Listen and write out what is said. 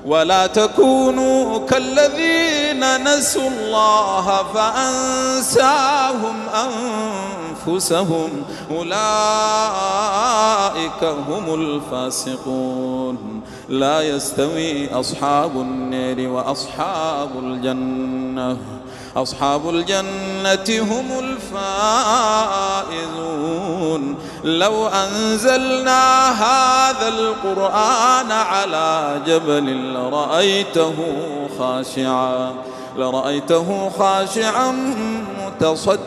ولا تكونوا كالذين نسوا الله فأنساهم أنفسهم أولئك هم الفاسقون. لا يستوي أصحاب النار وأصحاب الجنة، أصحاب الجنة هم الفائزون. لو أنزلنا هذا القرآن على جبل لرأيته خاشعا متصدعا